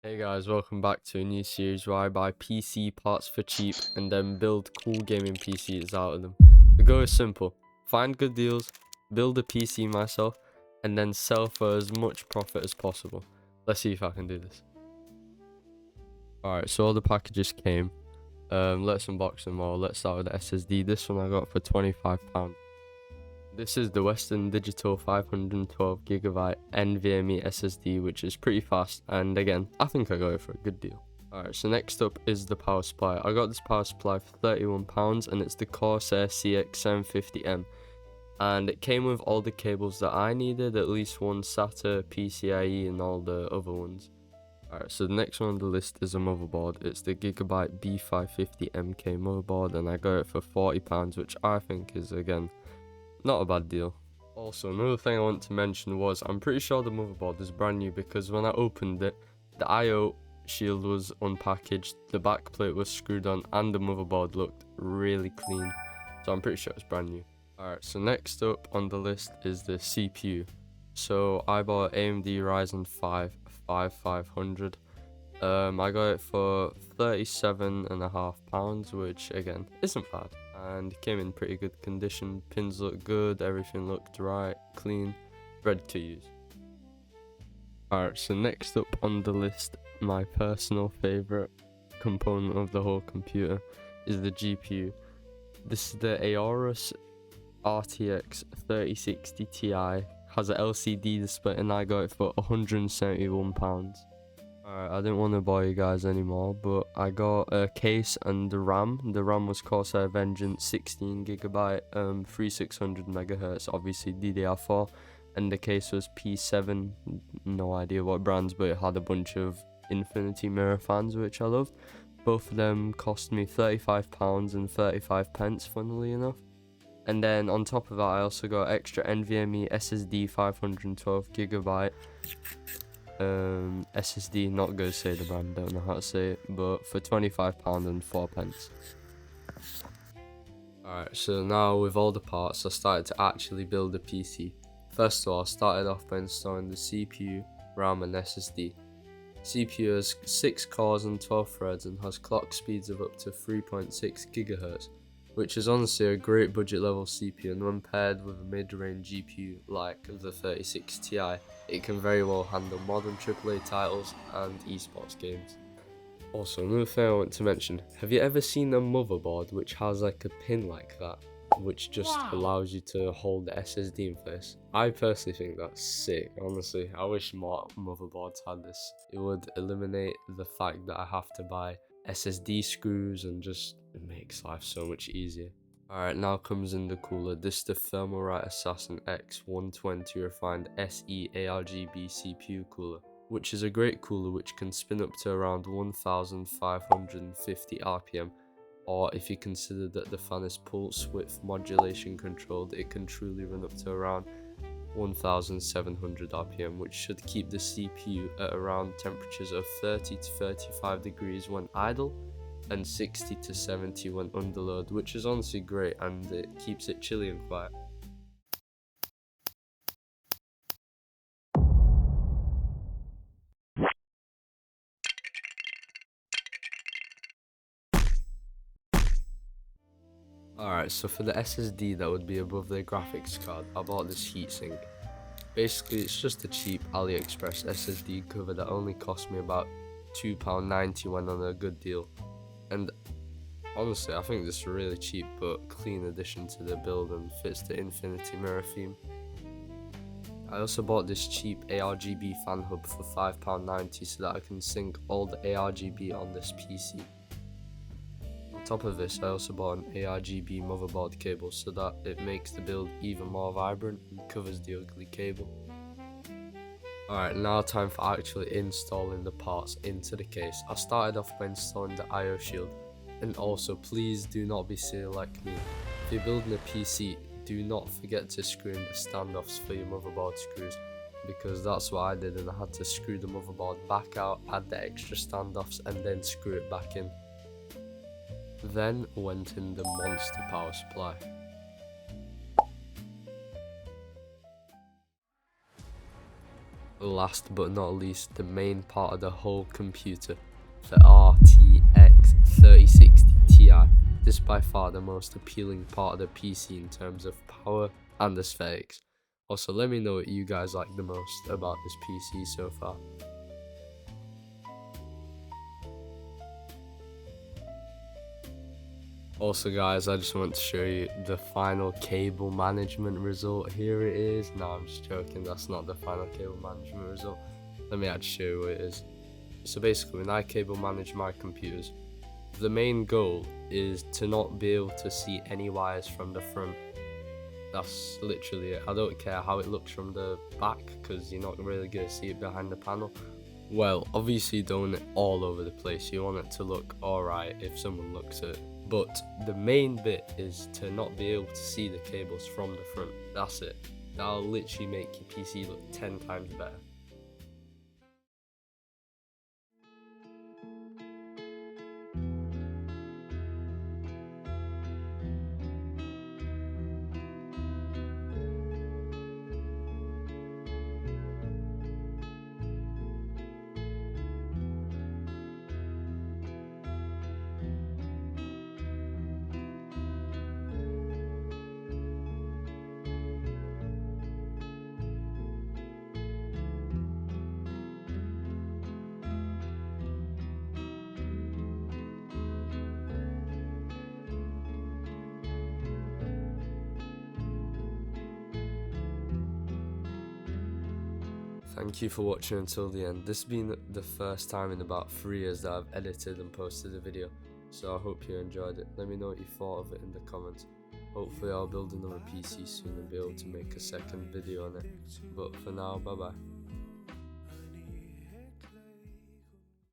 Hey guys, welcome back to a new series where I buy PC parts for cheap and then build cool gaming PCs out of them. The goal is simple: find good deals, build a PC myself, and then sell for as much profit as possible. Let's see if I can do this. Alright, so all the packages came. Let's unbox them all. Let's start with the SSD. This one I got for £25. This is the Western Digital 512GB NVMe SSD, which is pretty fast, and again, I think I got it for a good deal. Alright, so next up is the power supply. I got this power supply for £31 and it's the Corsair CX750M. And it came with all the cables that I needed, at least one SATA, PCIe and all the other ones. Alright, so the next one on the list is a motherboard. It's the Gigabyte B550MK motherboard and I got it for £40, which I think is, again, not a bad deal. Also, another thing I want to mention was I'm pretty sure the motherboard is brand new because when I opened it, the IO shield was unpackaged, the back plate was screwed on, and the motherboard looked really clean. So I'm pretty sure it's brand new. Alright, so next up on the list is the CPU. So I bought AMD Ryzen 5 5500. I got it for £37.5, which again isn't bad, and came in pretty good condition. Pins looked good, everything looked right, clean, ready to use. Alright, so next up on the list, my personal favorite component of the whole computer is the GPU. This is the Aorus RTX 3060 Ti, has an LCD display, and I got it for £171. Alright, I didn't want to bore you guys anymore, but I got a case and the RAM. The RAM was Corsair Vengeance 16GB, 3600 MHz, obviously DDR4, and the case was P7, no idea what brands, but it had a bunch of Infinity Mirror fans, which I loved. Both of them cost me £35 and 35 pence, funnily enough. And then on top of that, I also got extra NVMe SSD 512GB. SSD, not gonna say the brand, don't know how to say it, but for £25 and 4 pence. Alright, so now with all the parts, I started to actually build a PC. First of all, I started off by installing the CPU, RAM and SSD. CPU has 6 cores and 12 threads and has clock speeds of up to 3.6 GHz, which is honestly a great budget level CPU, and when paired with a mid-range GPU like the 3060 Ti, it can very well handle modern AAA titles and esports games. Also, another thing I want to mention, have you ever seen a motherboard which has like a pin like that, which just allows you to hold the SSD in place? I personally think that's sick, honestly. I wish more motherboards had this. It would eliminate the fact that I have to buy SSD screws and just it makes life so much easier. Alright, now comes in the cooler. This is the Thermalright Assassin X120 refined SE ARGB CPU cooler, which is a great cooler which can spin up to around 1550 RPM, or if you consider that the fan is pulse width modulation controlled, it can truly run up to around 1700 RPM, which should keep the CPU at around temperatures of 30 to 35 degrees when idle and 60 to 70 when under load, which is honestly great, and it keeps it chilly and quiet. Alright, so for the SSD that would be above the graphics card, I bought this heatsink. Basically, it's just a cheap AliExpress SSD cover that only cost me about £2.90 when on a good deal. And honestly, I think this is a really cheap but clean addition to the build and fits the Infinity Mirror theme. I also bought this cheap ARGB fan hub for £5.90 so that I can sync all the ARGB on this PC. On top of this, I also bought an ARGB motherboard cable so that it makes the build even more vibrant and covers the ugly cable. Alright, now time for actually installing the parts into the case. I started off by installing the IO shield, and also please do not be silly like me. If you're building a PC, do not forget to screw in the standoffs for your motherboard screws, because that's what I did, and I had to screw the motherboard back out, add the extra standoffs and then screw it back in. Then went in the monster power supply. last but not least, the main part of the whole computer, the RTX 3060 Ti. This is by far the most appealing part of the PC in terms of power and aesthetics. Also, let me know what you guys like the most about this PC so far. Also guys, I just want to show you the final cable management result. Here it is. No, I'm just joking, that's not the final cable management result. Let me actually show you what it is. So basically, when I cable manage my computers, the main goal is to not be able to see any wires from the front. That's literally it. I don't care how it looks from the back, because you're not really going to see it behind the panel. Well, obviously you don't want it all over the place. You want it to look alright if someone looks at it. But the main bit is to not be able to see the cables from the front. That's it. That'll literally make your PC look 10 times better. Thank you for watching until the end. This has been the first time in about 3 years that I've edited and posted a video, so I hope you enjoyed it. Let me know what you thought of it in the comments. Hopefully I'll build another PC soon and be able to make a second video on it. But for now, bye bye.